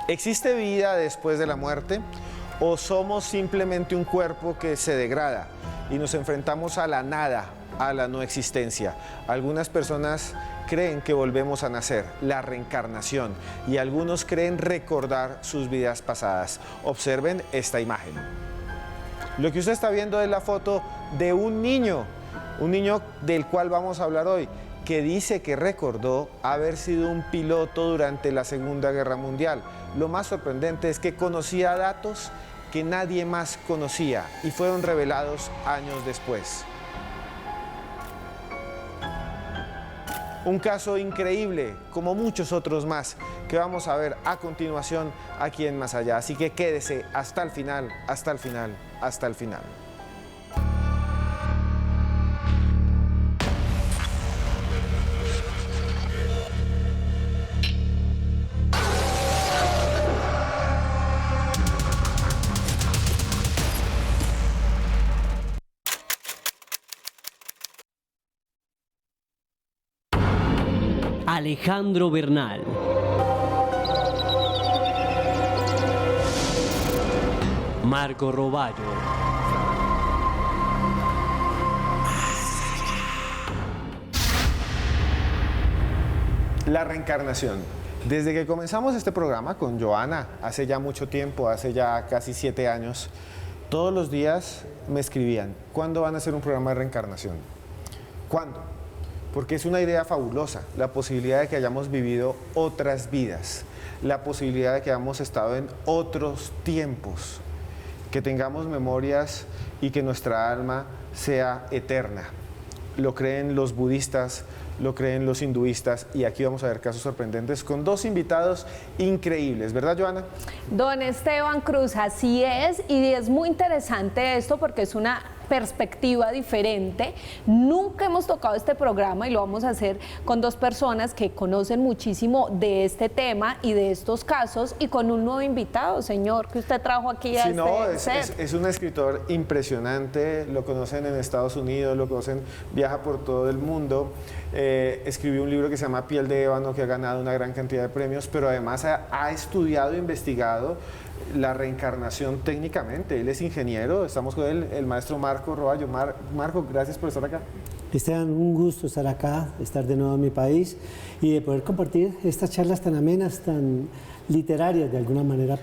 ¿Existe vida después de la muerte o somos simplemente un cuerpo que se degrada y nos enfrentamos a la nada, a la no existencia? Algunas personas creen que volvemos a nacer, la reencarnación, y algunos creen recordar sus vidas pasadas. Observen esta imagen. Lo que usted está viendo es la foto de un niño del cual vamos a hablar hoy, que dice que recordó haber sido un piloto durante la Segunda Guerra Mundial. Lo más sorprendente es que conocía datos que nadie más conocía y fueron revelados años después. Un caso increíble, como muchos otros más, que vamos a ver a continuación aquí en Más Allá. Así que quédese hasta el final, hasta el final, hasta el final. Alejandro Bernal. Marco Roballo. La reencarnación. Desde que comenzamos este programa con Joana, hace ya mucho tiempo, hace ya casi 7 años, todos los días me escribían: ¿cuándo van a hacer un programa de reencarnación? ¿Cuándo? Porque es una idea fabulosa, la posibilidad de que hayamos vivido otras vidas, la posibilidad de que hayamos estado en otros tiempos, que tengamos memorias y que nuestra alma sea eterna. Lo creen los budistas, lo creen los hinduistas, y aquí vamos a ver casos sorprendentes con 2 invitados increíbles, ¿verdad, Joana? Don Esteban Cruz, así es, y es muy interesante esto porque es una perspectiva diferente. Nunca hemos tocado este programa y lo vamos a hacer con 2 personas que conocen muchísimo de este tema y de estos casos, y con un nuevo invitado, señor, que usted trajo aquí a es un escritor impresionante, lo conocen en Estados Unidos, lo conocen, viaja por todo el mundo. Escribió un libro que se llama Piel de Ébano, que ha ganado una gran cantidad de premios, pero además ha estudiado e investigado la reencarnación técnicamente. Él es ingeniero. Estamos con él, el maestro Marco Roballo. Marco, gracias por estar acá. Esteban, un gusto estar acá, estar de nuevo en mi país y de poder compartir estas charlas tan amenas, tan literarias de alguna manera.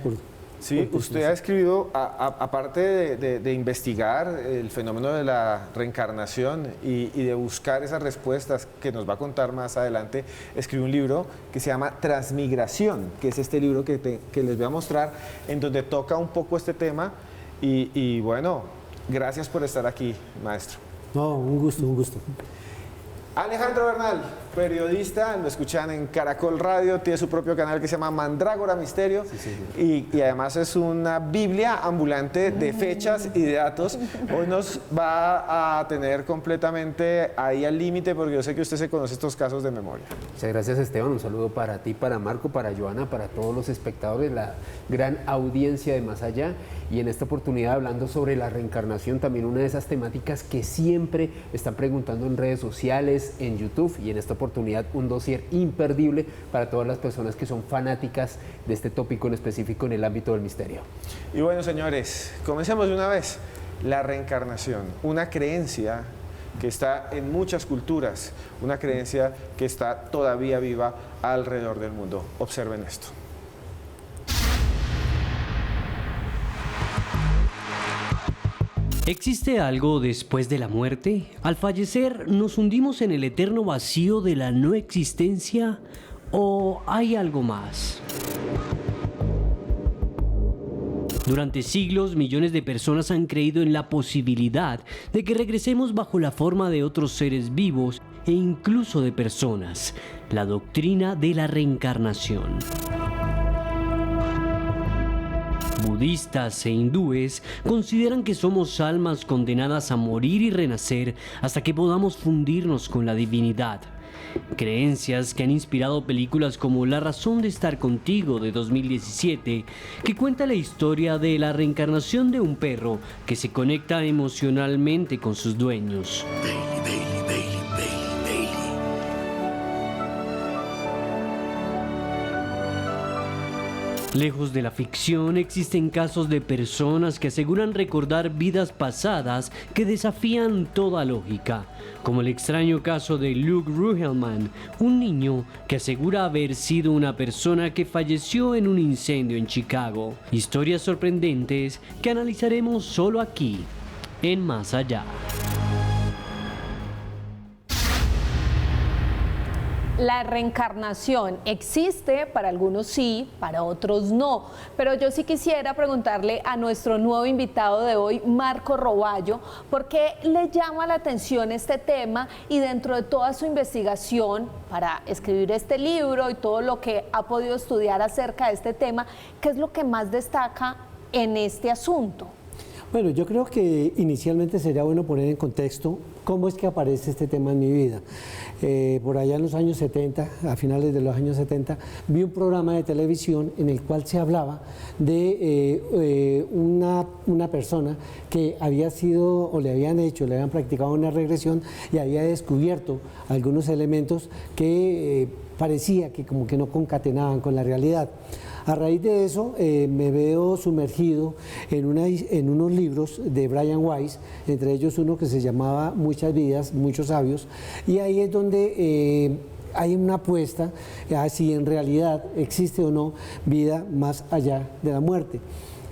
Sí, usted ha escrito, aparte de investigar el fenómeno de la reencarnación y de buscar esas respuestas que nos va a contar más adelante, escribió un libro que se llama Transmigración, que es este libro que les voy a mostrar, en donde toca un poco este tema. Y bueno, gracias por estar aquí, maestro. No, un gusto, un gusto. Alejandro Bernal, periodista, lo escuchan en Caracol Radio, tiene su propio canal que se llama Mandrágora Misterio, y además es una biblia ambulante de fechas y de datos. Hoy nos va a tener completamente ahí al límite, porque yo sé que usted se conoce estos casos de memoria. Muchas gracias, Esteban. Un saludo para ti, para Marco, para Joana, para todos los espectadores, la gran audiencia de Más Allá. Y en esta oportunidad, hablando sobre la reencarnación, también una de esas temáticas que siempre están preguntando en redes sociales, en YouTube, y en esta oportunidad un dossier imperdible para todas las personas que son fanáticas de este tópico en específico en el ámbito del misterio. Y bueno, señores, comencemos de una vez. La reencarnación, una creencia que está en muchas culturas, una creencia que está todavía viva alrededor del mundo. Observen esto. ¿Existe algo después de la muerte? ¿Al fallecer nos hundimos en el eterno vacío de la no existencia o hay algo más? Durante siglos, millones de personas han creído en la posibilidad de que regresemos bajo la forma de otros seres vivos e incluso de personas. La doctrina de la reencarnación. Budistas e hindúes consideran que somos almas condenadas a morir y renacer hasta que podamos fundirnos con la divinidad. Creencias que han inspirado películas como La razón de estar contigo de 2017, que cuenta la historia de la reencarnación de un perro que se conecta emocionalmente con sus dueños. Lejos de la ficción, existen casos de personas que aseguran recordar vidas pasadas que desafían toda lógica, como el extraño caso de Luke Ruhelman, un niño que asegura haber sido una persona que falleció en un incendio en Chicago. Historias sorprendentes que analizaremos solo aquí, en Más Allá. La reencarnación existe, para algunos sí, para otros no, pero yo sí quisiera preguntarle a nuestro nuevo invitado de hoy, Marco Roballo, ¿por qué le llama la atención este tema y dentro de toda su investigación para escribir este libro y todo lo que ha podido estudiar acerca de este tema, qué es lo que más destaca en este asunto? Bueno, yo creo que inicialmente sería bueno poner en contexto cómo es que aparece este tema en mi vida. Por allá en los años 70, a finales de los años 70, vi un programa de televisión en el cual se hablaba de una persona que había sido o le habían practicado una regresión y había descubierto algunos elementos que parecía que como que no concatenaban con la realidad. A raíz de eso me veo sumergido en unos libros de Brian Weiss, entre ellos uno que se llamaba Muchas vidas, muchos sabios, y ahí es donde hay una apuesta a si en realidad existe o no vida más allá de la muerte.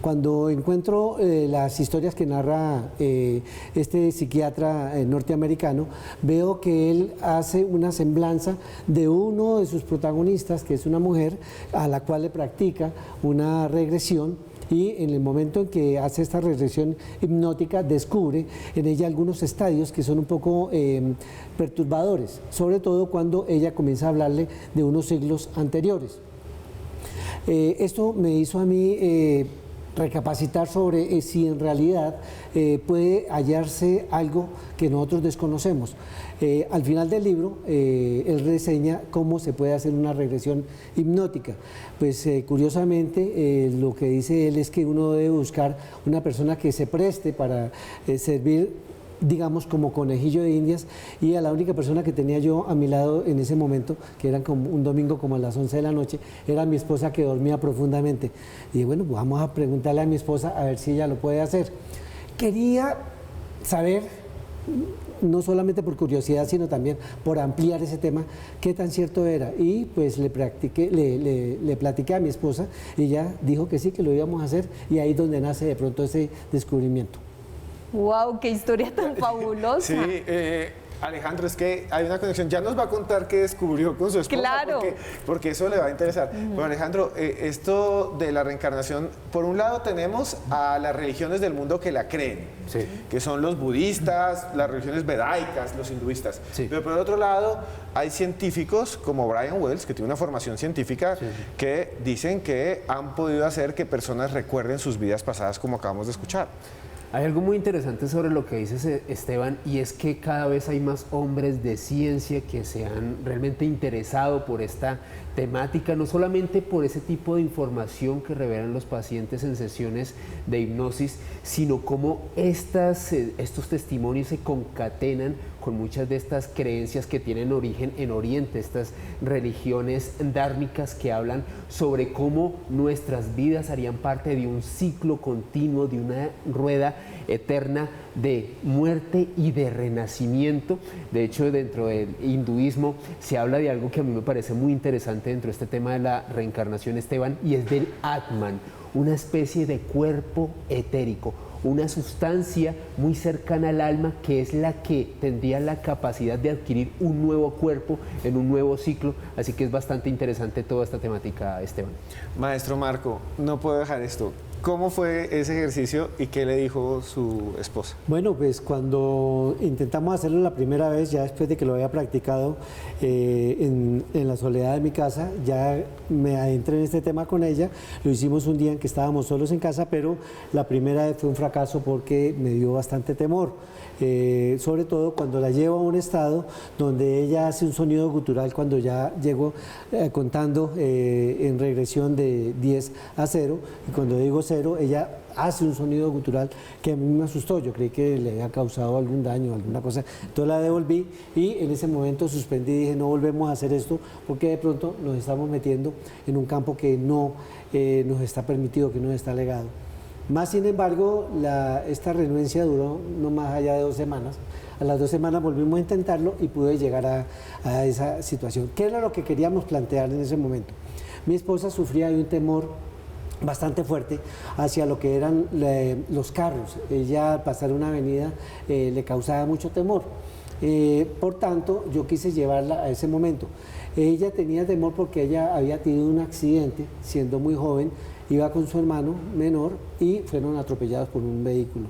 Cuando encuentro las historias que narra este psiquiatra norteamericano, veo que él hace una semblanza de uno de sus protagonistas, que es una mujer a la cual le practica una regresión, y en el momento en que hace esta regresión hipnótica descubre en ella algunos estadios que son un poco perturbadores, sobre todo cuando ella comienza a hablarle de unos siglos anteriores. Esto me hizo a mí recapacitar sobre si en realidad puede hallarse algo que nosotros desconocemos. Al final del libro, él reseña cómo se puede hacer una regresión hipnótica. Pues curiosamente, lo que dice él es que uno debe buscar una persona que se preste para servir, digamos, como conejillo de indias, y a la única persona que tenía yo a mi lado en ese momento, que era como un domingo como a las 11 de la noche, era mi esposa, que dormía profundamente. Y bueno, pues vamos a preguntarle a mi esposa a ver si ella lo puede hacer. Quería saber, no solamente por curiosidad, sino también por ampliar ese tema, qué tan cierto era. Y pues le platiqué a mi esposa, y ella dijo que sí, que lo íbamos a hacer, y ahí es donde nace de pronto ese descubrimiento. ¡Wow! ¡Qué historia tan fabulosa! Sí, Alejandro, es que hay una conexión. Ya nos va a contar qué descubrió con su esposa, ¡Claro! porque eso le va a interesar. Bueno, Alejandro, esto de la reencarnación, por un lado tenemos a las religiones del mundo que la creen, Sí. que son los budistas, las religiones vedaicas, los hinduistas. Sí. Pero por el otro lado, hay científicos como Brian Wells, que tiene una formación científica, que dicen que han podido hacer que personas recuerden sus vidas pasadas, como acabamos de escuchar. Hay algo muy interesante sobre lo que dices, Esteban, y es que cada vez hay más hombres de ciencia que se han realmente interesado por esta temática, no solamente por ese tipo de información que revelan los pacientes en sesiones de hipnosis, sino cómo estos testimonios se concatenan con muchas de estas creencias que tienen origen en Oriente, estas religiones dármicas que hablan sobre cómo nuestras vidas harían parte de un ciclo continuo, de una rueda eterna de muerte y de renacimiento. De hecho, dentro del hinduismo se habla de algo que a mí me parece muy interesante dentro de este tema de la reencarnación, Esteban, y es del Atman, una especie de cuerpo etérico, una sustancia muy cercana al alma, que es la que tendría la capacidad de adquirir un nuevo cuerpo en un nuevo ciclo. Así que es bastante interesante toda esta temática, Esteban. Maestro Marco, no puedo dejar esto. ¿Cómo fue ese ejercicio y qué le dijo su esposa? Bueno, pues cuando intentamos hacerlo la primera vez, ya después de que lo había practicado en la soledad de mi casa, ya me adentré en este tema con ella. Lo hicimos un día en que estábamos solos en casa, pero la primera vez fue un fracaso porque me dio bastante temor, sobre todo cuando la llevo a un estado donde ella hace un sonido gutural cuando ya llego contando en regresión de 10 a 0, y cuando digo 0, ella hace un sonido gutural que a mí me asustó, yo creí que le había causado algún daño, alguna cosa, entonces la devolví y en ese momento suspendí y dije no volvemos a hacer esto porque de pronto nos estamos metiendo en un campo que no nos está permitido, que no está legado. Más sin embargo, esta renuencia duró no más allá de 2 semanas. A las 2 semanas volvimos a intentarlo y pude llegar a esa situación. ¿Qué era lo que queríamos plantear en ese momento? Mi esposa sufría de un temor bastante fuerte hacia lo que eran los carros. Ella al pasar una avenida le causaba mucho temor. Por tanto, yo quise llevarla a ese momento. Ella tenía temor porque ella había tenido un accidente siendo muy joven, iba con su hermano menor y fueron atropellados por un vehículo.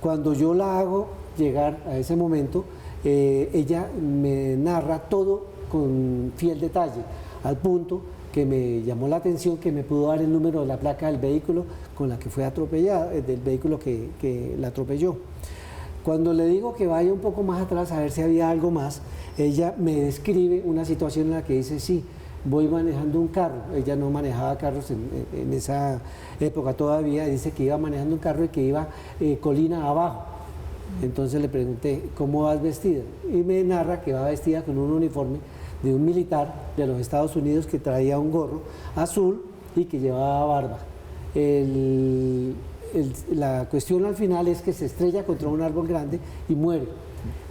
Cuando yo la hago llegar a ese momento, ella me narra todo con fiel detalle, al punto que me llamó la atención que me pudo dar el número de la placa del vehículo con la que fue atropellada, del vehículo que la atropelló. Cuando le digo que vaya un poco más atrás a ver si había algo más, ella me describe una situación en la que dice, sí, voy manejando un carro. Ella no manejaba carros en esa época todavía, dice que iba manejando un carro y que iba colina abajo. Entonces le pregunté, ¿cómo vas vestida? Y me narra que va vestida con un uniforme de un militar de los Estados Unidos que traía un gorro azul y que llevaba barba. La cuestión al final es que se estrella contra un árbol grande y muere.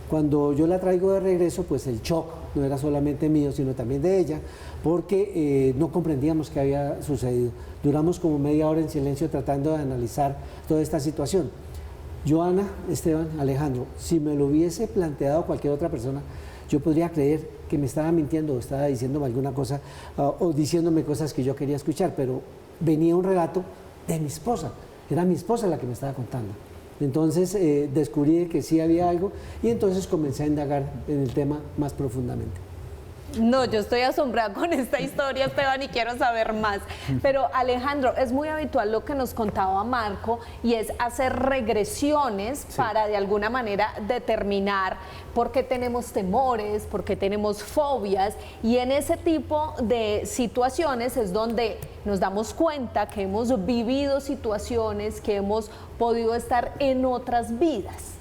Cuando yo la traigo de regreso, pues el shock no era solamente mío, sino también de ella, porque no comprendíamos qué había sucedido. Duramos como media hora en silencio tratando de analizar toda esta situación. Joana, Esteban, Alejandro, si me lo hubiese planteado cualquier otra persona, yo podría creer que me estaba mintiendo o estaba diciéndome alguna cosa o diciéndome cosas que yo quería escuchar, pero venía un relato de mi esposa, era mi esposa la que me estaba contando. Entonces descubrí que sí había algo y entonces comencé a indagar en el tema más profundamente. No, yo estoy asombrada con esta historia, Esteban, y quiero saber más. Pero Alejandro, es muy habitual lo que nos contaba Marco y es hacer regresiones para de alguna manera determinar por qué tenemos temores, por qué tenemos fobias, y en ese tipo de situaciones es donde nos damos cuenta que hemos vivido situaciones, que hemos podido estar en otras vidas.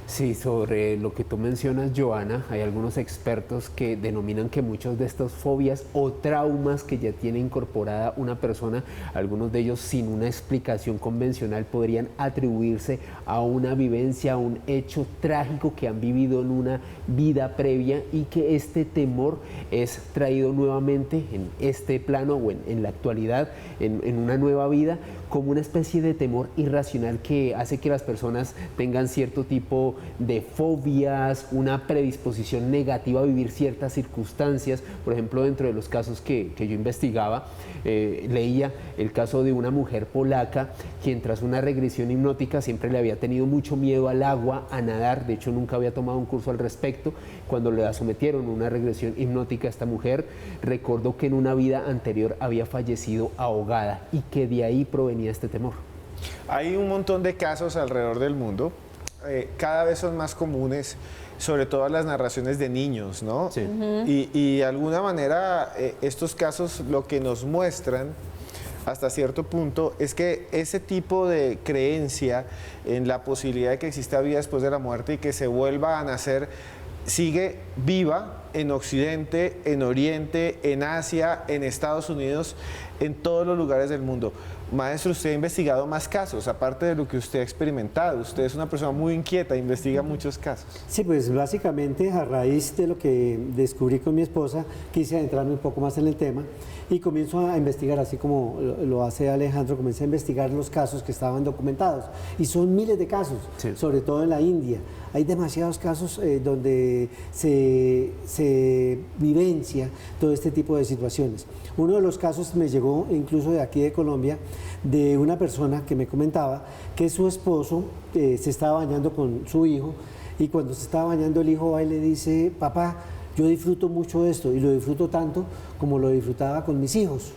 Sí, sobre lo que tú mencionas, Joana, hay algunos expertos que denominan que muchas de estas fobias o traumas que ya tiene incorporada una persona, algunos de ellos sin una explicación convencional, podrían atribuirse a una vivencia, a un hecho trágico que han vivido en una vida previa y que este temor es traído nuevamente en este plano o en la actualidad, en una nueva vida, como una especie de temor irracional que hace que las personas tengan cierto tipo de fobias, una predisposición negativa a vivir ciertas circunstancias. Por ejemplo, dentro de los casos que yo investigaba, leía el caso de una mujer polaca quien tras una regresión hipnótica siempre le había tenido mucho miedo al agua, a nadar, de hecho nunca había tomado un curso al respecto. Cuando le sometieron a una regresión hipnótica, esta mujer recordó que en una vida anterior había fallecido ahogada y que de ahí provenía este temor. Hay un montón de casos alrededor del mundo, cada vez son más comunes, sobre todo las narraciones de niños, ¿no? Sí. Y de alguna manera estos casos lo que nos muestran hasta cierto punto es que ese tipo de creencia en la posibilidad de que exista vida después de la muerte y que se vuelva a nacer sigue viva en Occidente, en Oriente, en Asia, en Estados Unidos, en todos los lugares del mundo. Maestro, usted ha investigado más casos, aparte de lo que usted ha experimentado. Usted es una persona muy inquieta, investiga muchos casos. Sí, pues básicamente a raíz de lo que descubrí con mi esposa, quise adentrarme un poco más en el tema y comienzo a investigar, así como lo hace Alejandro, comencé a investigar los casos que estaban documentados. Y son miles de casos, sí, sobre todo en la India. Hay demasiados casos donde se vivencia todo este tipo de situaciones. Uno de los casos me llegó incluso de aquí de Colombia, de una persona que me comentaba que su esposo se estaba bañando con su hijo y cuando se estaba bañando el hijo va y le dice, papá, yo disfruto mucho esto y lo disfruto tanto como lo disfrutaba con mis hijos.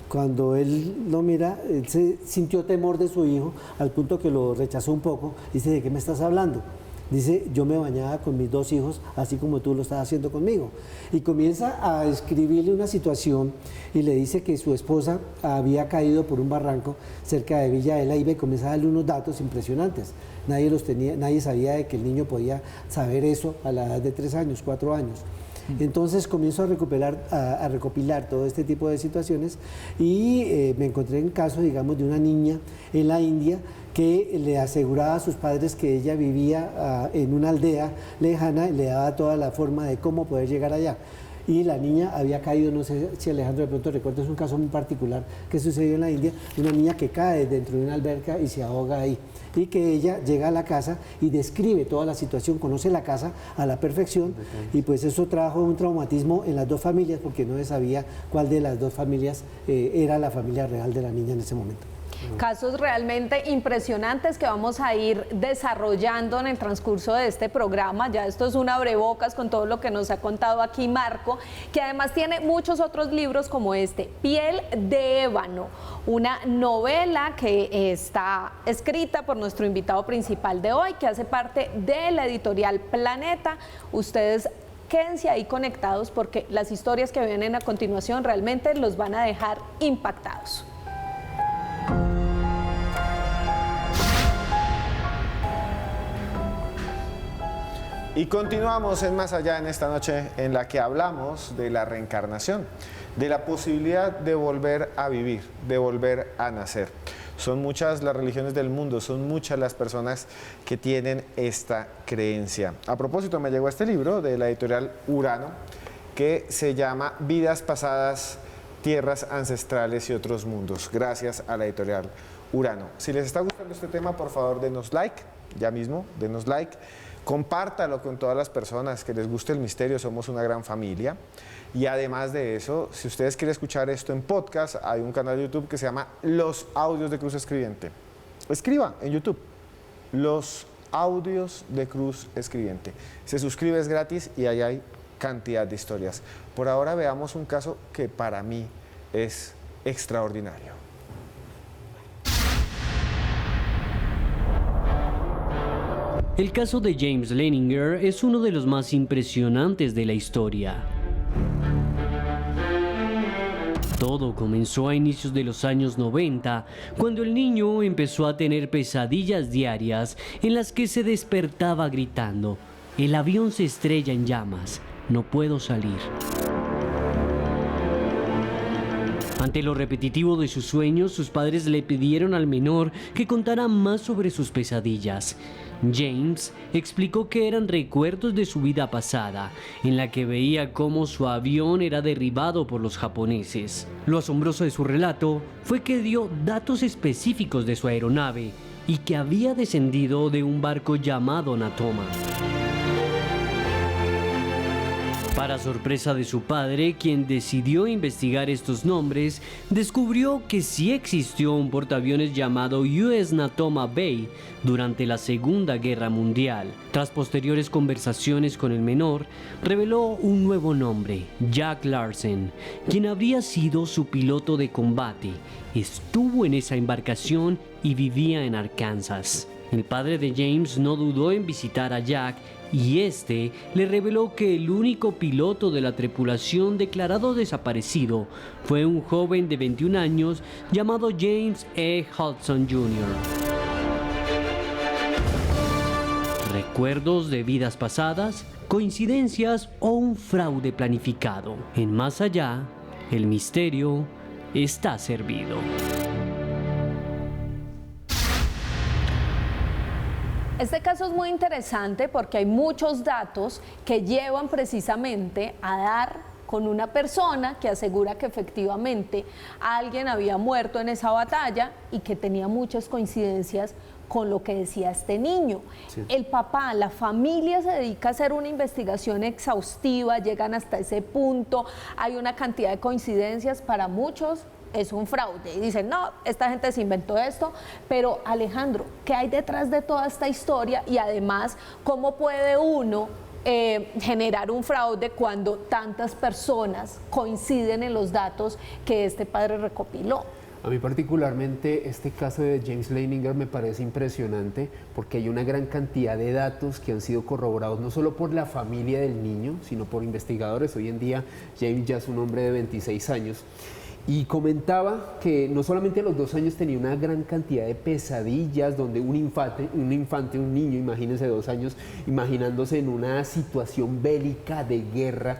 Cuando él lo mira, él se sintió temor de su hijo al punto que lo rechazó un poco. Dice, ¿de qué me estás hablando? Dice, yo me bañaba con mis 2 hijos, así como tú lo estás haciendo conmigo. Y comienza a escribirle una situación y le dice que su esposa había caído por un barranco cerca de Villa de Leyva y comienza a darle unos datos impresionantes. Nadie sabía de que el niño podía saber eso a la edad de 3 años, 4 años. Entonces comienzo a recopilar todo este tipo de situaciones y me encontré en el caso, digamos, de una niña en la India que le aseguraba a sus padres que ella vivía en una aldea lejana y le daba toda la forma de cómo poder llegar allá. Y la niña había caído, no sé si Alejandro de pronto recuerda, es un caso muy particular que sucedió en la India, una niña que cae dentro de una alberca y se ahoga ahí. Y que ella llega a la casa y describe toda la situación, conoce la casa a la perfección y pues eso trajo un traumatismo en las 2 familias porque no se sabía cuál de las 2 familias era la familia real de la niña en ese momento. Casos realmente impresionantes que vamos a ir desarrollando en el transcurso de este programa. Ya esto es un abrebocas con todo lo que nos ha contado aquí Marco, que además tiene muchos otros libros como este, Piel de Ébano, una novela que está escrita por nuestro invitado principal de hoy, que hace parte de la editorial Planeta. Ustedes quédense ahí conectados porque las historias que vienen a continuación realmente los van a dejar impactados. Y continuamos en Más Allá en esta noche en la que hablamos de la reencarnación, de la posibilidad de volver a vivir, de volver a nacer. Son muchas las religiones del mundo, son muchas las personas que tienen esta creencia. A propósito, me llegó este libro de la editorial Urano que se llama Vidas Pasadas, Tierras Ancestrales y Otros Mundos, gracias a la editorial Urano. Si les está gustando este tema, por favor, denos like, ya mismo, denos like. Compártalo con todas las personas que les guste el misterio, somos una gran familia. Y además de eso, si ustedes quieren escuchar esto en podcast, hay un canal de YouTube que se llama Los Audios de Cruz Escribiente. Escriba en YouTube, Los Audios de Cruz Escribiente. Se suscribe, es gratis y ahí hay cantidad de historias. Por ahora veamos un caso que para mí es extraordinario. El caso de James Leininger es uno de los más impresionantes de la historia. Todo comenzó a inicios de los años 90, cuando el niño empezó a tener pesadillas diarias en las que se despertaba gritando: "El avión se estrella en llamas, no puedo salir". Ante lo repetitivo de sus sueños, sus padres le pidieron al menor que contara más sobre sus pesadillas. James explicó que eran recuerdos de su vida pasada, en la que veía cómo su avión era derribado por los japoneses. Lo asombroso de su relato fue que dio datos específicos de su aeronave y que había descendido de un barco llamado Natoma. Para sorpresa de su padre, quien decidió investigar estos nombres, descubrió que sí existió un portaaviones llamado US Natoma Bay durante la Segunda Guerra Mundial. Tras posteriores conversaciones con el menor, reveló un nuevo nombre, Jack Larsen, quien habría sido su piloto de combate. Estuvo en esa embarcación y vivía en Arkansas. El padre de James no dudó en visitar a Jack y este le reveló que el único piloto de la tripulación declarado desaparecido fue un joven de 21 años llamado James E. Hudson Jr. ¿Recuerdos de vidas pasadas? ¿Coincidencias o un fraude planificado? En Más Allá, el misterio está servido. Este caso es muy interesante porque hay muchos datos que llevan precisamente a dar con una persona que asegura que efectivamente alguien había muerto en esa batalla y que tenía muchas coincidencias con lo que decía este niño. Sí. El papá, la familia se dedica a hacer una investigación exhaustiva, llegan hasta ese punto, hay una cantidad de coincidencias. Para muchos es un fraude y dicen, no, esta gente se inventó esto, pero Alejandro, ¿qué hay detrás de toda esta historia? Y además, ¿cómo puede uno generar un fraude cuando tantas personas coinciden en los datos que este padre recopiló. A mí particularmente este caso de James Leininger me parece impresionante porque hay una gran cantidad de datos que han sido corroborados no solo por la familia del niño, sino por investigadores. Hoy en día James ya es un hombre de 26 años y comentaba que no solamente a los 2 años tenía una gran cantidad de pesadillas donde un niño, imagínense 2 años, imaginándose en una situación bélica de guerra.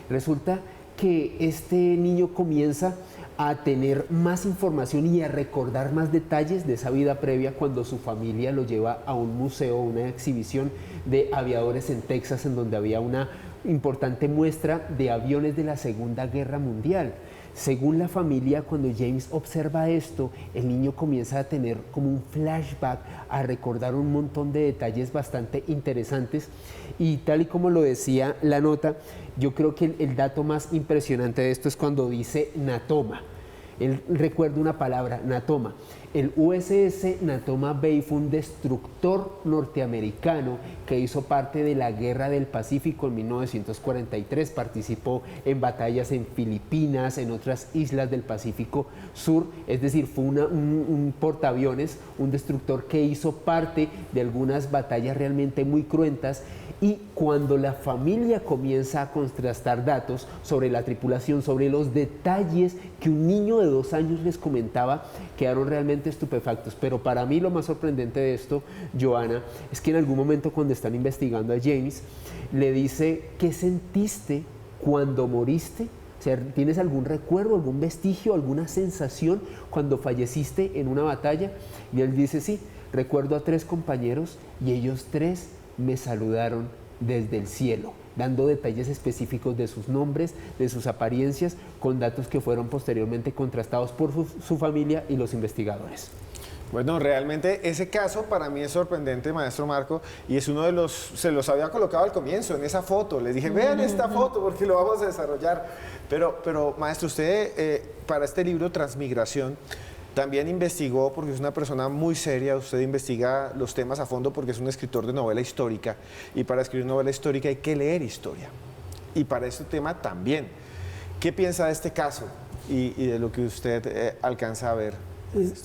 Resulta que este niño comienza a tener más información y a recordar más detalles de esa vida previa cuando su familia lo lleva a un museo, una exhibición de aviadores en Texas, en donde había una importante muestra de aviones de la Segunda Guerra Mundial. Según la familia, cuando James observa esto, el niño comienza a tener como un flashback, a recordar un montón de detalles bastante interesantes y tal y como lo decía la nota, yo creo que el dato más impresionante de esto es cuando dice Natoma. Él recuerda una palabra, Natoma. El USS Natoma Bay fue un destructor norteamericano que hizo parte de la Guerra del Pacífico en 1943. Participó en batallas en Filipinas, en otras islas del Pacífico Sur. Es decir, fue un portaaviones, un destructor que hizo parte de algunas batallas realmente muy cruentas. Y cuando la familia comienza a contrastar datos sobre la tripulación, sobre los detalles que un niño de 2 años les comentaba, quedaron realmente estupefactos. Pero para mí lo más sorprendente de esto, Joana, es que en algún momento cuando están investigando a James, le dice, ¿qué sentiste cuando moriste? O sea, ¿tienes algún recuerdo, algún vestigio, alguna sensación cuando falleciste en una batalla? Y él dice, sí, recuerdo a 3 compañeros y ellos 3 me saludaron desde el cielo, dando detalles específicos de sus nombres, de sus apariencias, con datos que fueron posteriormente contrastados por su familia y los investigadores. Bueno, realmente ese caso para mí es sorprendente, maestro Marco, y es uno de los, se los había colocado al comienzo, en esa foto, les dije, vean esta foto porque lo vamos a desarrollar. Pero maestro, usted para este libro, Transmigración, también investigó, porque es una persona muy seria, usted investiga los temas a fondo porque es un escritor de novela histórica, y para escribir novela histórica hay que leer historia, y para este tema también. ¿Qué piensa de este caso y de lo que usted alcanza a ver?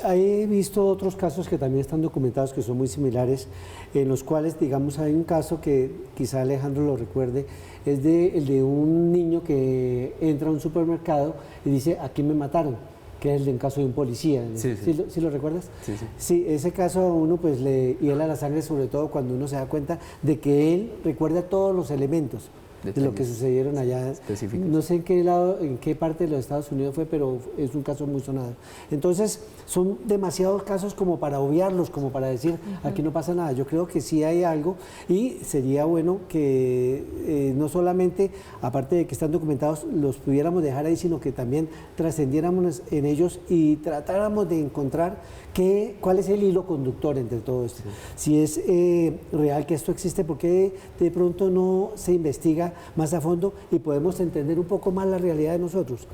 He visto otros casos que también están documentados que son muy similares, en los cuales, digamos, hay un caso que quizá Alejandro lo recuerde, es el de un niño que entra a un supermercado y dice, aquí me mataron, que es el caso de un policía. Sí. ¿Sí lo recuerdas? Sí. Sí, ese caso a uno pues le hiela la sangre, sobre todo cuando uno se da cuenta de que él recuerda todos los elementos de lo que sucedieron allá. Específicos. No sé en qué lado, en qué parte de los Estados Unidos fue, pero es un caso muy sonado. Entonces, son demasiados casos como para obviarlos, como para decir, aquí no pasa nada. Yo creo que sí hay algo y sería bueno que no solamente, aparte de que están documentados, los pudiéramos dejar ahí, sino que también trascendiéramos en ellos y tratáramos de encontrar cuál es el hilo conductor entre todo esto. Si es real que esto existe, ¿por qué de pronto no se investiga más a fondo y podemos entender un poco más la realidad de nosotros?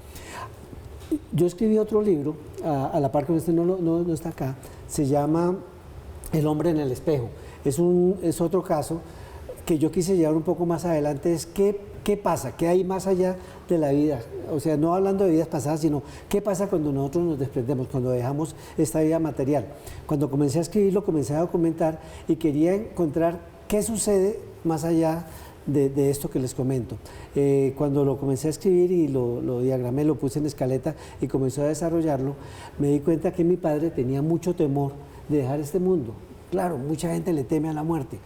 Yo escribí otro libro, a la par que este no está acá, se llama El hombre en el espejo. Es otro caso que yo quise llevar un poco más adelante, es qué pasa, qué hay más allá de la vida. O sea, no hablando de vidas pasadas, sino qué pasa cuando nosotros nos desprendemos, cuando dejamos esta vida material. Cuando comencé a escribirlo, comencé a documentar y quería encontrar qué sucede más allá de esto que les comento. Cuando lo comencé a escribir y lo diagramé, lo puse en escaleta y comencé a desarrollarlo, me di cuenta que mi padre tenía mucho temor de dejar este mundo. Claro, mucha gente le teme a la muerte,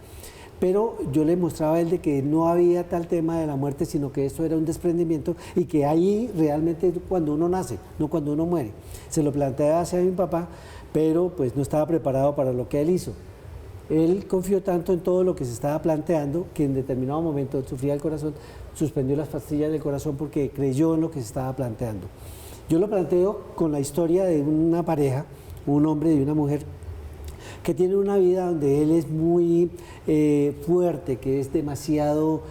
pero yo le mostraba a él de que no había tal tema de la muerte, sino que esto era un desprendimiento y que ahí realmente es cuando uno nace, no cuando uno muere. Se lo planteaba hacia mi papá, pero pues no estaba preparado para lo que él hizo. Él confió tanto en todo lo que se estaba planteando que en determinado momento sufría el corazón, suspendió las pastillas del corazón porque creyó en lo que se estaba planteando. Yo lo planteo con la historia de una pareja, un hombre y una mujer, que tiene una vida donde él es muy fuerte, que es demasiado,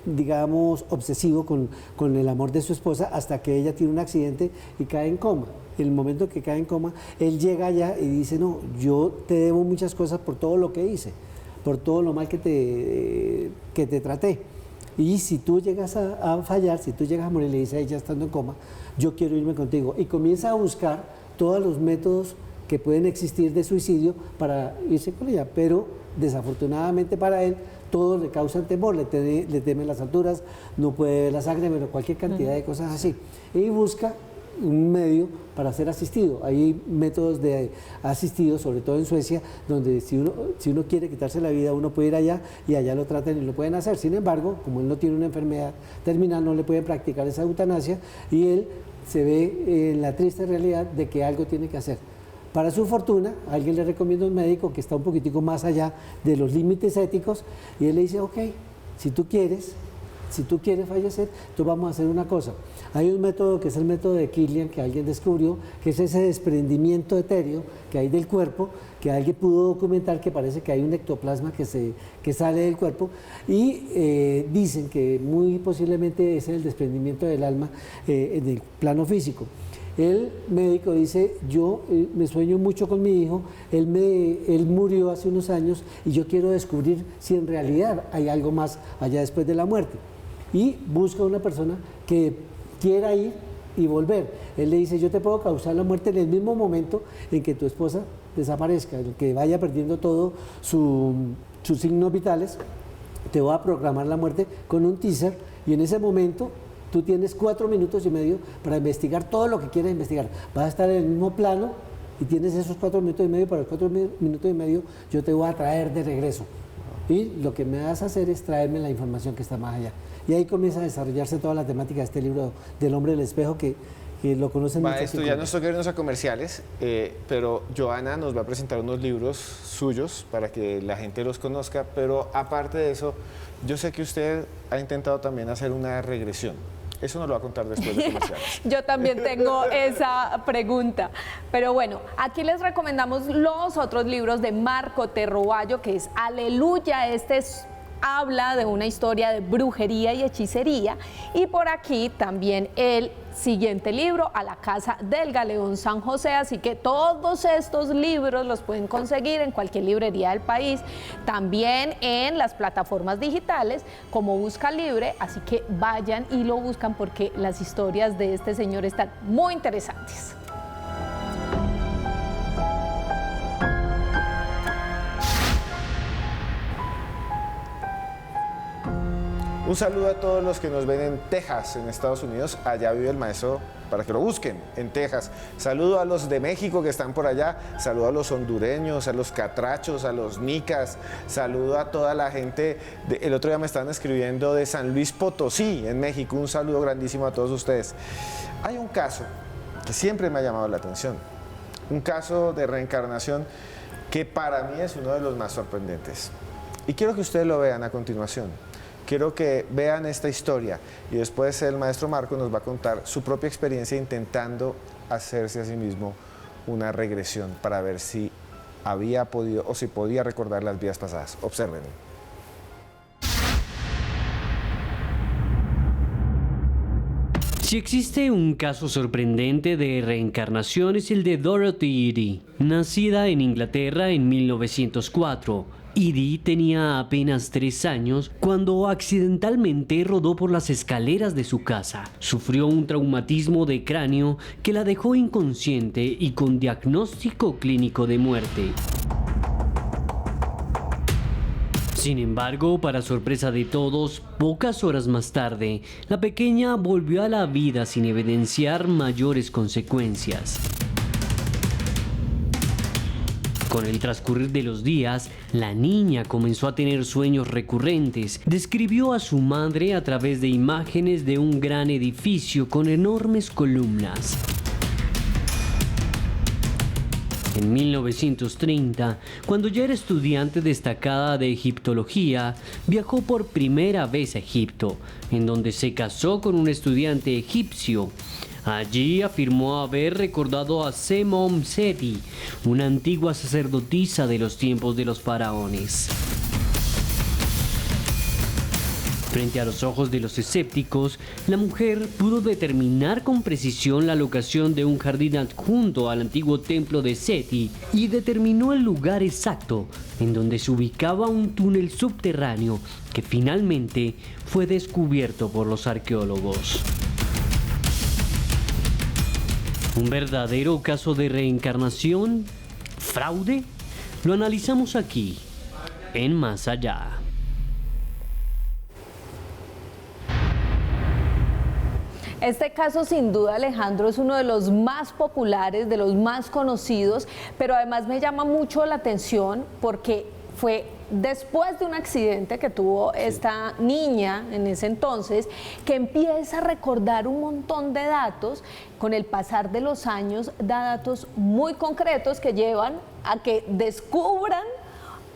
digamos, obsesivo con el amor de su esposa, hasta que ella tiene un accidente y cae en coma. En el momento que cae en coma, él llega allá y dice, no, yo te debo muchas cosas por todo lo que hice, por todo lo mal que te traté. Y si tú llegas a fallar, si tú llegas a morir, le dice a ella estando en coma, yo quiero irme contigo. Y comienza a buscar todos los métodos que pueden existir de suicidio para irse con ella, pero desafortunadamente para él todos le causan temor, le temen las alturas, no puede ver la sangre, pero cualquier cantidad de cosas así. Y busca un medio para ser asistido. Hay métodos de asistido, sobre todo en Suecia, donde si uno quiere quitarse la vida, uno puede ir allá y allá lo tratan y lo pueden hacer. Sin embargo, como él no tiene una enfermedad terminal, no le pueden practicar esa eutanasia y él se ve en la triste realidad de que algo tiene que hacer. Para su fortuna, alguien le recomienda a un médico que está un poquitico más allá de los límites éticos y él le dice, ok, si tú quieres fallecer, tú vamos a hacer una cosa. Hay un método que es el método de Kirlian que alguien descubrió, que es ese desprendimiento etéreo que hay del cuerpo, que alguien pudo documentar que parece que hay un ectoplasma que sale del cuerpo y dicen que muy posiblemente es el desprendimiento del alma en el plano físico. El médico dice, yo me sueño mucho con mi hijo, él murió hace unos años y yo quiero descubrir si en realidad hay algo más allá después de la muerte. Y busca una persona que quiera ir y volver. Él le dice, yo te puedo causar la muerte en el mismo momento en que tu esposa desaparezca, en que vaya perdiendo todo sus signos vitales, te voy a programar la muerte con un teaser y en ese momento tú tienes 4 minutos y medio para investigar todo lo que quieras investigar. Vas a estar en el mismo plano y tienes esos 4 minutos y medio. Para los 4 minutos y medio yo te voy a traer de regreso. Y lo que me vas a hacer es traerme la información que está más allá. Y ahí comienza a desarrollarse toda la temática de este libro del hombre del espejo que lo conocen mucho. Maestro, ya no estoy queriendo a comerciales, pero Joana nos va a presentar unos libros suyos para que la gente los conozca, pero aparte de eso, yo sé que usted ha intentado también hacer una regresión. Eso nos lo va a contar después de comerciales. Yo también tengo esa pregunta. Pero bueno, aquí les recomendamos los otros libros de Marco Terrovallo, que es Aleluya. Habla de una historia de brujería y hechicería. Y por aquí también el siguiente libro, A la Casa del Galeón San José. Así que todos estos libros los pueden conseguir en cualquier librería del país, también en las plataformas digitales como Busca Libre. Así que vayan y lo buscan porque las historias de este señor están muy interesantes. Un saludo a todos los que nos ven en Texas, en Estados Unidos. Allá vive el maestro, para que lo busquen, en Texas. Saludo a los de México que están por allá. Saludo a los hondureños, a los catrachos, a los nicas. Saludo a toda la gente. El otro día me estaban escribiendo de San Luis Potosí, en México. Un saludo grandísimo a todos ustedes. Hay un caso que siempre me ha llamado la atención. Un caso de reencarnación que para mí es uno de los más sorprendentes. Y quiero que ustedes lo vean a continuación. Quiero que vean esta historia y después el maestro Marco nos va a contar su propia experiencia intentando hacerse a sí mismo una regresión para ver si había podido o si podía recordar las vidas pasadas. Observen. Si existe un caso sorprendente de reencarnación es el de Dorothy Eady, nacida en Inglaterra en 1904. Edie tenía apenas 3 años cuando accidentalmente rodó por las escaleras de su casa. Sufrió un traumatismo de cráneo que la dejó inconsciente y con diagnóstico clínico de muerte. Sin embargo, para sorpresa de todos, pocas horas más tarde, la pequeña volvió a la vida sin evidenciar mayores consecuencias. Con el transcurrir de los días, la niña comenzó a tener sueños recurrentes. Describió a su madre a través de imágenes de un gran edificio con enormes columnas. En 1930, cuando ya era estudiante destacada de egiptología, viajó por primera vez a Egipto, en donde se casó con un estudiante egipcio. Allí afirmó haber recordado a Semom Seti, una antigua sacerdotisa de los tiempos de los faraones. Frente a los ojos de los escépticos, la mujer pudo determinar con precisión la locación de un jardín adjunto al antiguo templo de Seti y determinó el lugar exacto en donde se ubicaba un túnel subterráneo que finalmente fue descubierto por los arqueólogos. ¿Un verdadero caso de reencarnación? ¿Fraude? Lo analizamos aquí, en Más Allá. Este caso, sin duda, Alejandro, es uno de los más populares, de los más conocidos, pero además me llama mucho la atención porque fue después de un accidente que tuvo esta niña en ese entonces, que empieza a recordar un montón de datos. Con el pasar de los años da datos muy concretos que llevan a que descubran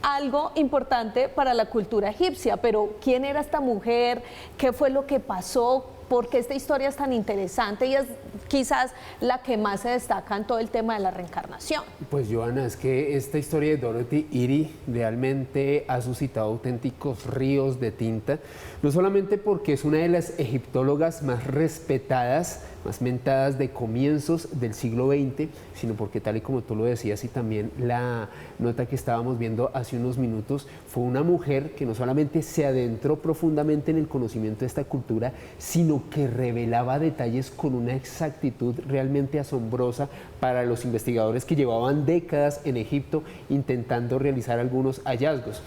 algo importante para la cultura egipcia. Pero ¿quién era esta mujer? ¿Qué fue lo que pasó? Porque esta historia es tan interesante y es quizás la que más se destaca en todo el tema de la reencarnación. Pues Joana, es que esta historia de Dorothy Eady realmente ha suscitado auténticos ríos de tinta, no solamente porque es una de las egiptólogas más respetadas, más mentadas de comienzos del siglo XX, sino porque, tal y como tú lo decías y también la nota que estábamos viendo hace unos minutos, fue una mujer que no solamente se adentró profundamente en el conocimiento de esta cultura, sino que revelaba detalles con una exactitud realmente asombrosa para los investigadores que llevaban décadas en Egipto intentando realizar algunos hallazgos.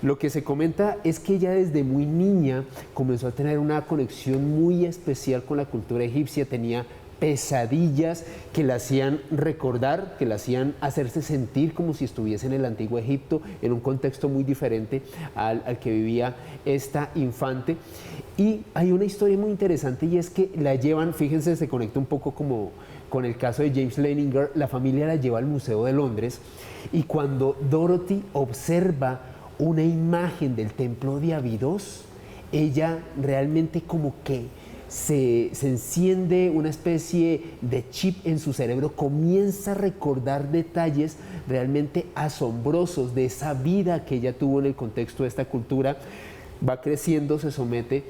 Lo que se comenta es que ella desde muy niña comenzó a tener una conexión muy especial con la cultura egipcia, tenía pesadillas que la hacían recordar, que la hacían hacerse sentir como si estuviese en el antiguo Egipto, en un contexto muy diferente al que vivía esta infante. Y hay una historia muy interesante y es que la llevan, fíjense, se conecta un poco como con el caso de James Leininger, la familia la lleva al Museo de Londres y cuando Dorothy observa una imagen del templo de Abidos, ella realmente como que se enciende una especie de chip en su cerebro, comienza a recordar detalles realmente asombrosos de esa vida que ella tuvo en el contexto de esta cultura, va creciendo, se somete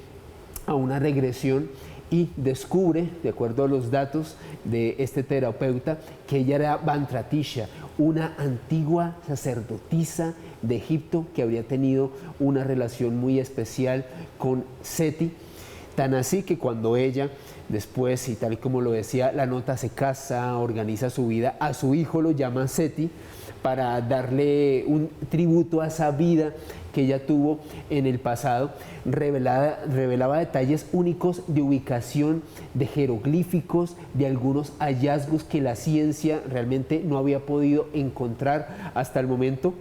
a una regresión y descubre, de acuerdo a los datos de este terapeuta, que ella era Bantratisha, una antigua sacerdotisa de Egipto que habría tenido una relación muy especial con Seti, tan así que cuando ella después, y tal y como lo decía la nota, se casa, organiza su vida, a su hijo lo llama Seti para darle un tributo a esa vida que ella tuvo en el pasado, revelaba detalles únicos de ubicación, de jeroglíficos, de algunos hallazgos que la ciencia realmente no había podido encontrar hasta el momento.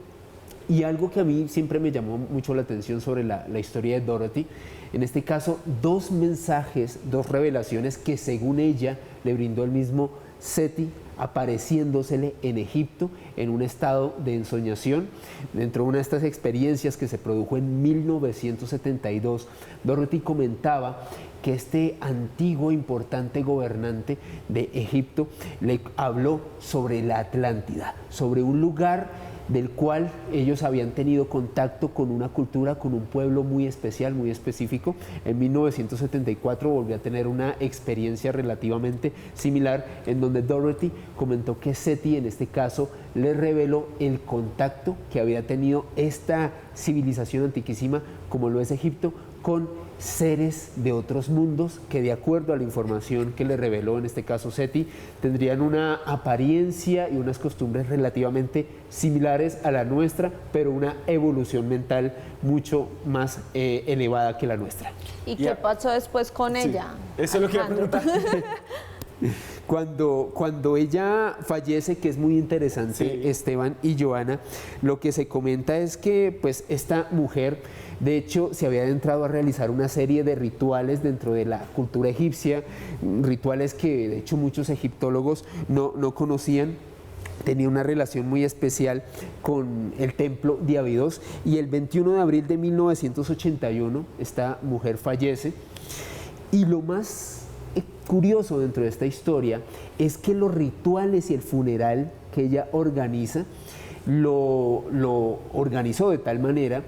Y algo que a mí siempre me llamó mucho la atención sobre la historia de Dorothy, en este caso, dos mensajes, dos revelaciones que según ella le brindó el mismo Seti, apareciéndosele en Egipto en un estado de ensoñación. Dentro de una de estas experiencias que se produjo en 1972, Dorothy comentaba que este antiguo importante gobernante de Egipto le habló sobre la Atlántida, sobre un lugar del cual ellos habían tenido contacto con una cultura, con un pueblo muy especial, muy específico. En 1974 volvió a tener una experiencia relativamente similar en donde Dorothy comentó que Seti, en este caso, le reveló el contacto que había tenido esta civilización antiquísima, como lo es Egipto, con seres de otros mundos que, de acuerdo a la información que le reveló en este caso Seti, tendrían una apariencia y unas costumbres relativamente similares a la nuestra, pero una evolución mental mucho más elevada que la nuestra. ¿Y qué pasó después con ella? Eso es lo que iba a preguntar. Cuando ella fallece, que es muy interesante, sí, Esteban y Joana, lo que se comenta es que pues esta mujer, de hecho, se había adentrado a realizar una serie de rituales dentro de la cultura egipcia, rituales que de hecho muchos egiptólogos no conocían. Tenía una relación muy especial con el templo de Abidos y el 21 de abril de 1981 esta mujer fallece. Y lo más curioso dentro de esta historia es que los rituales y el funeral que ella organiza lo organizó de tal manera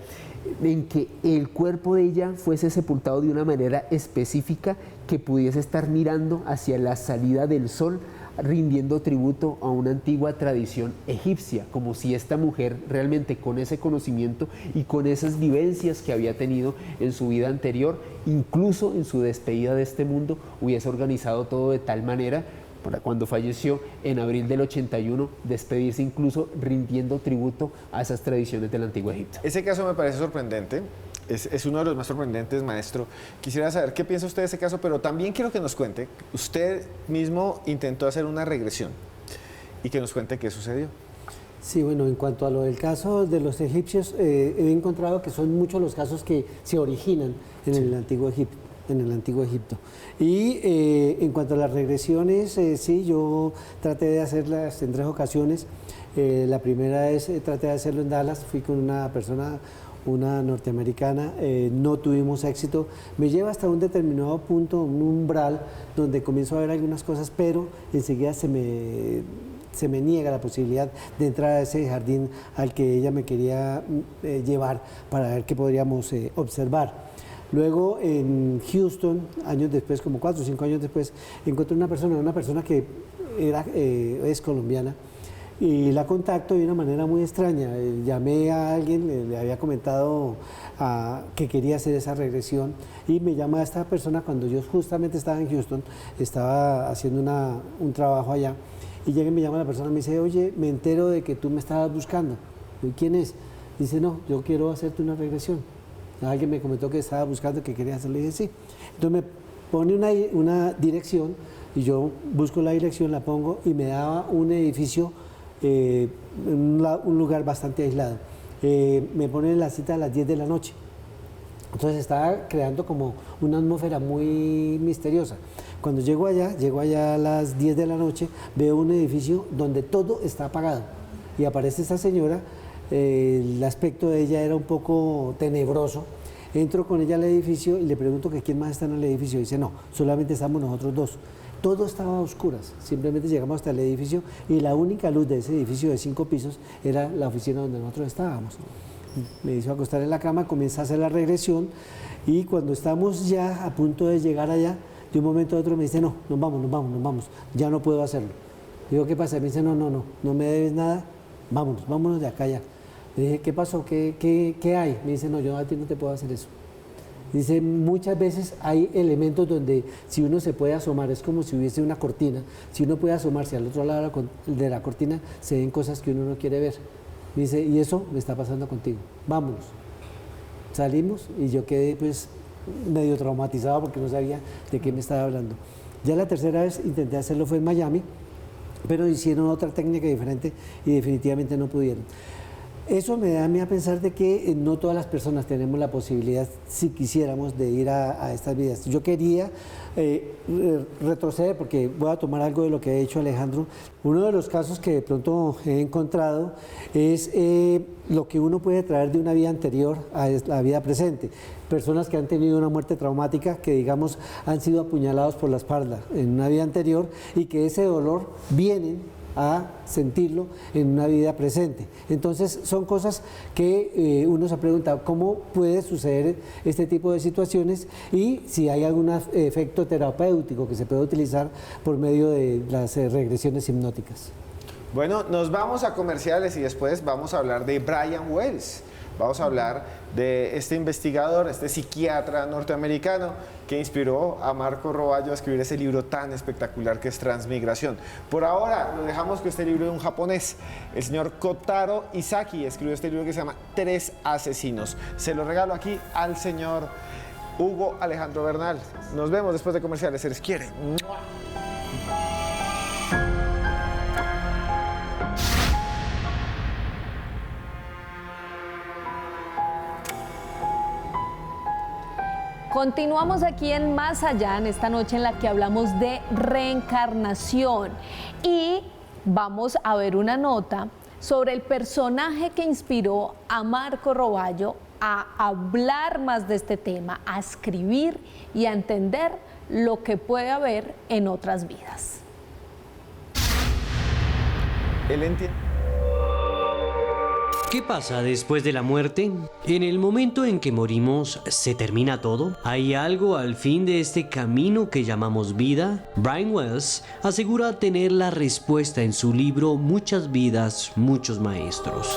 en que el cuerpo de ella fuese sepultado de una manera específica que pudiese estar mirando hacia la salida del sol, rindiendo tributo a una antigua tradición egipcia, como si esta mujer realmente con ese conocimiento y con esas vivencias que había tenido en su vida anterior, incluso en su despedida de este mundo, hubiese organizado todo de tal manera para cuando falleció en abril del 81, despedirse incluso rindiendo tributo a esas tradiciones del antiguo Egipto. Ese caso me parece sorprendente. Es uno de los más sorprendentes, maestro. Quisiera saber qué piensa usted de ese caso, pero también quiero que nos cuente, usted mismo intentó hacer una regresión y que nos cuente qué sucedió. Sí, bueno, en cuanto a lo del caso de los egipcios, he encontrado que son muchos los casos que se originan en el antiguo Egipto. Y en cuanto a las regresiones, sí, yo traté de hacerlas en 3 ocasiones. La primera es, traté de hacerlo en Dallas, fui con una persona, una norteamericana, no tuvimos éxito. Me lleva hasta un determinado punto, un umbral, donde comienzo a ver algunas cosas, pero enseguida se me niega la posibilidad de entrar a ese jardín al que ella me quería llevar para ver qué podríamos observar. Luego en Houston, años después, como 4 o 5 años después, encontré una persona que es colombiana, y la contacto de una manera muy extraña. Llamé a alguien, le había comentado que quería hacer esa regresión, y me llama a esta persona cuando yo justamente estaba en Houston, estaba haciendo un trabajo allá, y llega y me llama la persona y me dice: oye, me entero de que tú me estabas buscando. ¿Y quién es? Dice: no, yo quiero hacerte una regresión. Alguien me comentó que estaba buscando, que quería hacerlo, y dije sí. Entonces me pone una dirección, y yo busco la dirección, la pongo, y me daba un edificio, un lugar bastante aislado. Me ponen la cita a las 10 de la noche. Entonces estaba creando como una atmósfera muy misteriosa. Cuando llego allá a las 10 de la noche, veo un edificio donde todo está apagado, y aparece esta señora. El aspecto de ella era un poco tenebroso. Entro con ella al edificio y le pregunto que quién más está en el edificio. Dice: no, solamente estamos nosotros 2. Todo estaba a oscuras. Simplemente llegamos hasta el edificio y la única luz de ese edificio de 5 pisos era la oficina donde nosotros estábamos. Me hizo acostar en la cama, comienza a hacer la regresión, y cuando estamos ya a punto de llegar allá, de un momento a otro me dice: no, nos vamos, ya no puedo hacerlo. Digo: ¿qué pasa? Me dice: no me debes nada, vámonos de acá ya. Le dije: ¿qué pasó? ¿Qué hay? Me dice: no, yo a ti no te puedo hacer eso. Dice: muchas veces hay elementos donde si uno se puede asomar, es como si hubiese una cortina, si uno puede asomarse al otro lado de la cortina, se ven cosas que uno no quiere ver. Dice: y eso me está pasando contigo, vámonos. Salimos y yo quedé pues medio traumatizado porque no sabía de qué me estaba hablando. Ya la tercera vez intenté hacerlo, fue en Miami, pero hicieron otra técnica diferente y definitivamente no pudieron. Eso me da a mí a pensar de que no todas las personas tenemos la posibilidad, si quisiéramos, de ir a estas vidas. Yo quería retroceder, porque voy a tomar algo de lo que ha dicho Alejandro. Uno de los casos que de pronto he encontrado es lo que uno puede traer de una vida anterior a la vida presente. Personas que han tenido una muerte traumática, que digamos han sido apuñalados por la espalda en una vida anterior, y que ese dolor vienen a sentirlo en una vida presente. Entonces son cosas que uno se pregunta cómo puede suceder este tipo de situaciones, y si hay algún efecto terapéutico que se puede utilizar por medio de las regresiones hipnóticas. Bueno, nos vamos a comerciales y después vamos a hablar de Brian Wells. Vamos a hablar de este investigador, este psiquiatra norteamericano que inspiró a Marco Roballo a escribir ese libro tan espectacular que es Transmigración. Por ahora lo dejamos con este libro de un japonés. El señor Kotaro Isaki escribió este libro que se llama 3 asesinos. Se lo regalo aquí al señor Hugo Alejandro Bernal. Nos vemos después de comerciales, se les quiere. Continuamos aquí en Más Allá, en esta noche en la que hablamos de reencarnación, y vamos a ver una nota sobre el personaje que inspiró a Marco Roballo a hablar más de este tema, a escribir y a entender lo que puede haber en otras vidas. Él entiende. ¿Qué pasa después de la muerte? En el momento en que morimos, ¿se termina todo? ¿Hay algo al fin de este camino que llamamos vida? Brian Weiss asegura tener la respuesta en su libro Muchas vidas, muchos maestros.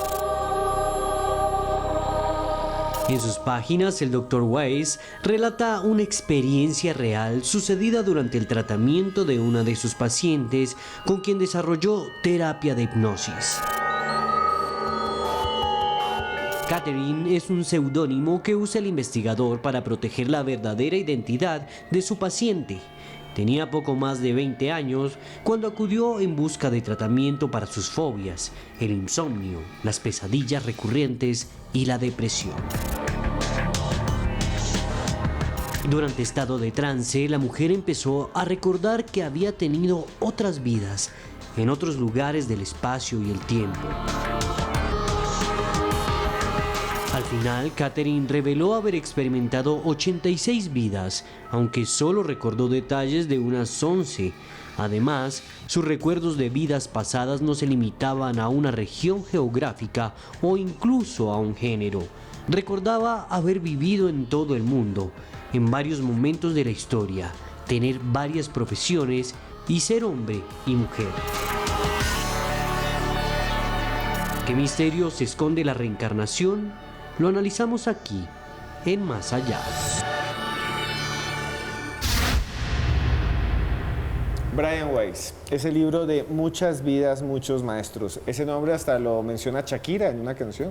En sus páginas, el Dr. Weiss relata una experiencia real sucedida durante el tratamiento de una de sus pacientes con quien desarrolló terapia de hipnosis. Catherine es un seudónimo que usa el investigador para proteger la verdadera identidad de su paciente. Tenía poco más de 20 años cuando acudió en busca de tratamiento para sus fobias, el insomnio, las pesadillas recurrentes y la depresión. Durante estado de trance, la mujer empezó a recordar que había tenido otras vidas en otros lugares del espacio y el tiempo. Al final, Catherine reveló haber experimentado 86 vidas, aunque solo recordó detalles de unas 11. Además, sus recuerdos de vidas pasadas no se limitaban a una región geográfica o incluso a un género. Recordaba haber vivido en todo el mundo, en varios momentos de la historia, tener varias profesiones y ser hombre y mujer. ¿Qué misterio se esconde la reencarnación? Lo analizamos aquí, en Más Allá. Brian Weiss, ese libro de Muchas vidas, muchos maestros. Ese nombre hasta lo menciona Shakira en una canción,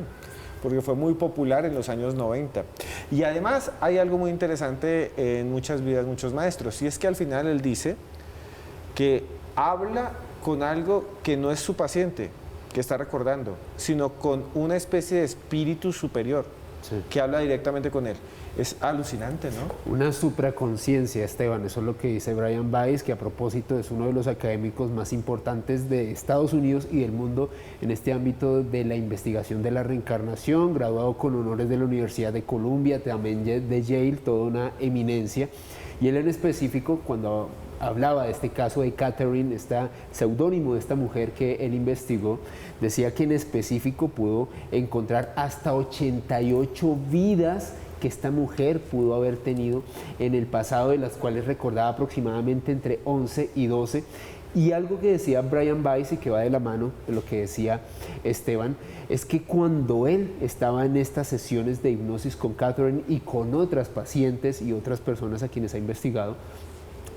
porque fue muy popular en los años 90. Y además hay algo muy interesante en Muchas vidas, muchos maestros, y es que al final él dice que habla con algo que no es su paciente, que está recordando, sino con una especie de espíritu superior, sí, que habla directamente con él. Es alucinante, ¿no? Una supraconciencia, Esteban, eso es lo que dice Brian Weiss, que a propósito es uno de los académicos más importantes de Estados Unidos y del mundo en este ámbito de la investigación de la reencarnación, graduado con honores de la Universidad de Columbia, también de Yale, toda una eminencia. Y él en específico, cuando hablaba de este caso de Catherine, este seudónimo de esta mujer que él investigó, decía que en específico pudo encontrar hasta 88 vidas que esta mujer pudo haber tenido en el pasado, de las cuales recordaba aproximadamente entre 11 y 12. Y algo que decía Brian Weiss y que va de la mano de lo que decía Esteban, es que cuando él estaba en estas sesiones de hipnosis con Catherine y con otras pacientes y otras personas a quienes ha investigado,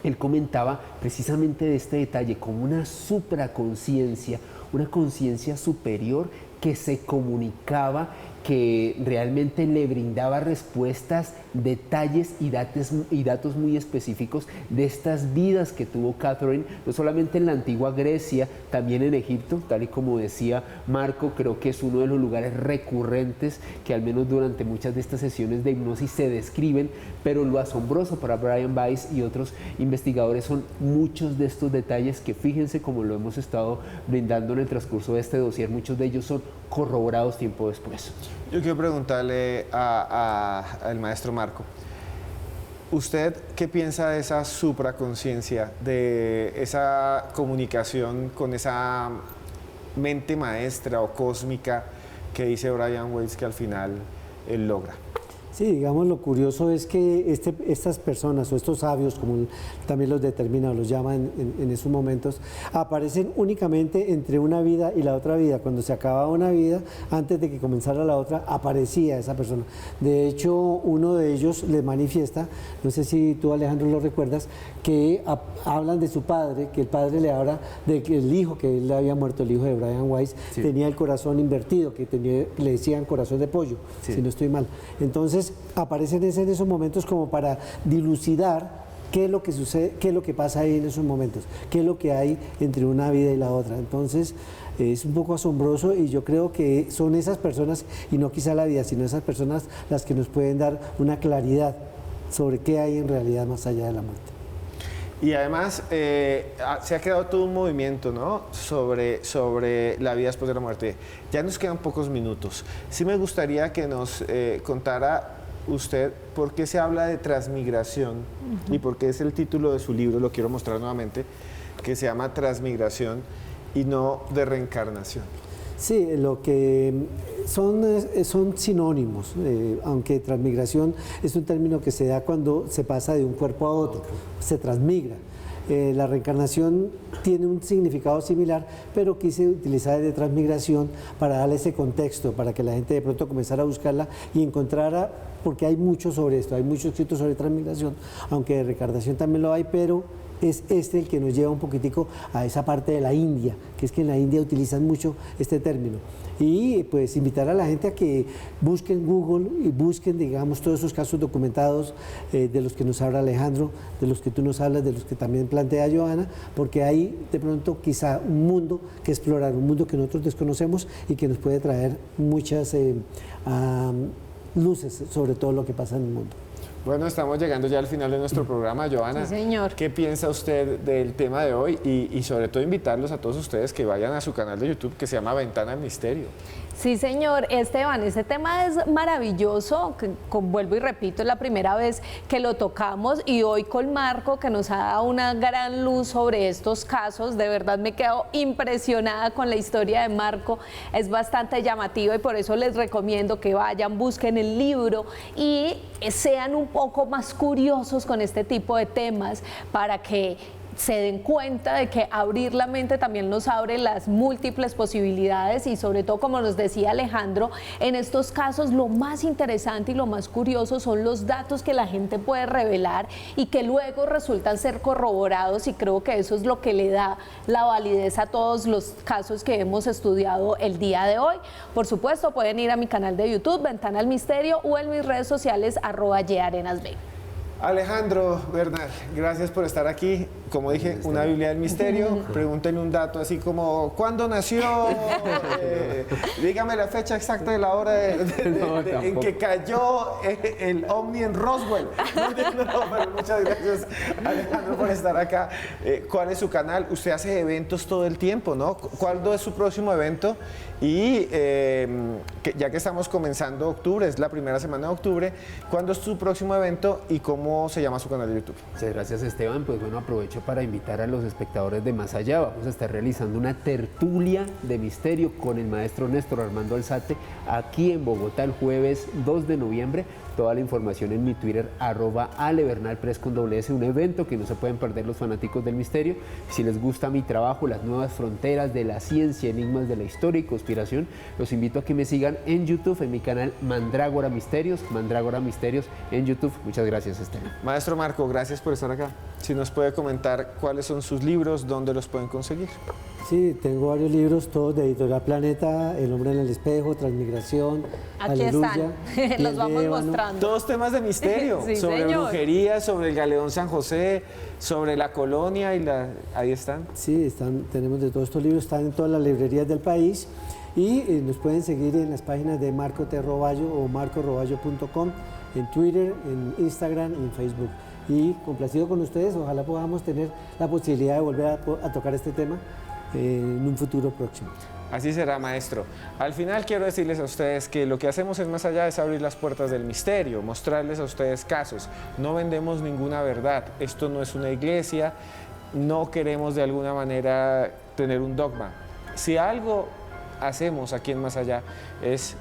él comentaba precisamente de este detalle como una supraconciencia, una conciencia superior que se comunicaba, que realmente le brindaba respuestas, detalles y datos muy específicos de estas vidas que tuvo Catherine, no solamente en la antigua Grecia, también en Egipto, tal y como decía Marco. Creo que es uno de los lugares recurrentes que al menos durante muchas de estas sesiones de hipnosis se describen, pero lo asombroso para Brian Weiss y otros investigadores son muchos de estos detalles que, fíjense como lo hemos estado brindando en el transcurso de este dossier, muchos de ellos son corroborados tiempo después. Yo quiero preguntarle al maestro Marco, ¿usted qué piensa de esa supraconciencia, de esa comunicación con esa mente maestra o cósmica que dice Brian Weiss que al final él logra? Sí, digamos, lo curioso es que estas personas o estos sabios, como también los determina o los llama en esos momentos, aparecen únicamente entre una vida y la otra vida. Cuando se acababa una vida, antes de que comenzara la otra, aparecía esa persona. De hecho, uno de ellos le manifiesta, no sé si tú, Alejandro, lo recuerdas, que hablan de su padre, que el padre le habla de que el hijo que él le había muerto, el hijo de Brian Weiss, sí, tenía el corazón invertido, que le decían corazón de pollo, sí, si no estoy mal. Entonces, aparecen en esos momentos como para dilucidar qué es lo que sucede, qué es lo que pasa ahí en esos momentos, qué es lo que hay entre una vida y la otra. Entonces, es un poco asombroso y yo creo que son esas personas, y no quizá la vida, sino esas personas las que nos pueden dar una claridad sobre qué hay en realidad más allá de la muerte. Y además se ha creado todo un movimiento, ¿no?, sobre la vida después de la muerte. Ya nos quedan pocos minutos. Sí me gustaría que nos contara usted por qué se habla de transmigración y por qué es el título de su libro, lo quiero mostrar nuevamente, que se llama Transmigración y no de reencarnación. Sí, lo que son sinónimos, aunque transmigración es un término que se da cuando se pasa de un cuerpo a otro, se transmigra. La reencarnación tiene un significado similar, pero quise utilizar el de transmigración para darle ese contexto, para que la gente de pronto comenzara a buscarla y encontrara, porque hay mucho sobre esto, hay mucho escrito sobre transmigración, aunque de reencarnación también lo hay, pero es este el que nos lleva un poquitico a esa parte de la India, que es que en la India utilizan mucho este término. Y pues invitar a la gente a que busquen Google y busquen, digamos, todos esos casos documentados de los que nos habla Alejandro, de los que tú nos hablas, de los que también plantea Joana, porque hay de pronto quizá un mundo que explorar, un mundo que nosotros desconocemos y que nos puede traer muchas luces sobre todo lo que pasa en el mundo. Bueno, estamos llegando ya al final de nuestro programa, Joana. Sí, señor. ¿Qué piensa usted del tema de hoy? Y sobre todo invitarlos a todos ustedes que vayan a su canal de YouTube que se llama Ventana al Misterio. Sí, señor. Esteban, este tema es maravilloso, vuelvo y repito, es la primera vez que lo tocamos y hoy con Marco, que nos ha dado una gran luz sobre estos casos, de verdad me quedo impresionada con la historia de Marco, es bastante llamativa y por eso les recomiendo que vayan, busquen el libro y sean un poco más curiosos con este tipo de temas para que se den cuenta de que abrir la mente también nos abre las múltiples posibilidades y sobre todo, como nos decía Alejandro, en estos casos lo más interesante y lo más curioso son los datos que la gente puede revelar y que luego resultan ser corroborados y creo que eso es lo que le da la validez a todos los casos que hemos estudiado el día de hoy. Por supuesto, pueden ir a mi canal de YouTube, Ventana al Misterio, o en mis redes sociales, @yarenasb. Alejandro Bernal, gracias por estar aquí. Como dije, una Biblia del misterio. Pregúntenle un dato así como, ¿cuándo nació? Dígame la fecha exacta de la hora en que cayó el ovni en Roswell. No, pero muchas gracias, Alejandro, por estar acá. ¿Cuál es su canal? Usted hace eventos todo el tiempo, ¿no? ¿Cuándo es su próximo evento? Y ya que estamos comenzando octubre, es la primera semana de octubre, ¿cuándo es su próximo evento y cómo se llama su canal de YouTube? Muchas gracias, Esteban. Pues bueno, aprovecho para invitar a los espectadores de Más Allá. Vamos a estar realizando una tertulia de misterio con el maestro Néstor Armando Alzate aquí en Bogotá el jueves 2 de noviembre. Toda la información en mi Twitter, @alebernalpress con doble S, un evento que no se pueden perder los fanáticos del misterio. Si les gusta mi trabajo, las nuevas fronteras de la ciencia, enigmas de la historia y conspiración, los invito a que me sigan en YouTube, en mi canal Mandrágora Misterios en YouTube. Muchas gracias, Esteban. Maestro Marco, gracias por estar acá. Si nos puede comentar cuáles son sus libros, dónde los pueden conseguir. Sí, tengo varios libros, todos de Editorial Planeta, El hombre en el espejo, Transmigración, Aquí Aleluya, están, los vamos Piel de ébano. mostrando. Todos temas de misterio, Sí, sobre señor. brujería, sobre el Galeón San José, sobre la colonia ahí están. Sí, tenemos de todos estos libros, están en todas las librerías del país y nos pueden seguir en las páginas de Marco T. Roballo o marcoroballo.com, en Twitter, en Instagram y en Facebook. Y complacido con ustedes, ojalá podamos tener la posibilidad de volver a tocar este tema en un futuro próximo. Así será, maestro. Al final quiero decirles a ustedes que lo que hacemos en Más Allá es abrir las puertas del misterio, mostrarles a ustedes casos. No vendemos ninguna verdad. Esto no es una iglesia, no queremos de alguna manera tener un dogma. Si algo hacemos aquí en Más Allá es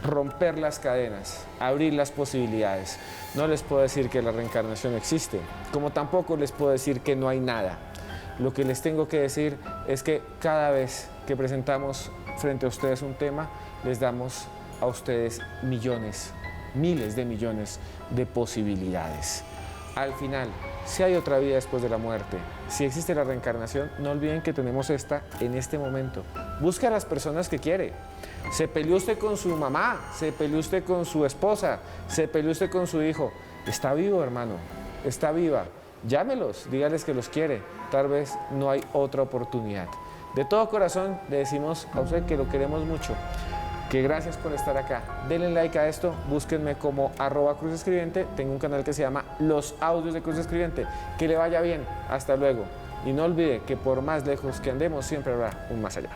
romper las cadenas, abrir las posibilidades. No les puedo decir que la reencarnación existe, como tampoco les puedo decir que no hay nada. Lo que les tengo que decir es que cada vez que presentamos frente a ustedes un tema, les damos a ustedes millones, miles de millones de posibilidades. Al final, si hay otra vida después de la muerte, si existe la reencarnación, no olviden que tenemos esta en este momento. Busque a las personas que quiere. Se peleó usted con su mamá, se peleó usted con su esposa, se peleó usted con su hijo. Está vivo, hermano, está viva. Llámelos, dígales que los quiere. Tal vez no hay otra oportunidad. De todo corazón le decimos a usted que lo queremos mucho, que gracias por estar acá. Denle like a esto, búsquenme como @cruzescribiente. Tengo un canal que se llama Los Audios de Cruz Escribiente. Que le vaya bien, hasta luego. Y no olvide que por más lejos que andemos, siempre habrá un más allá.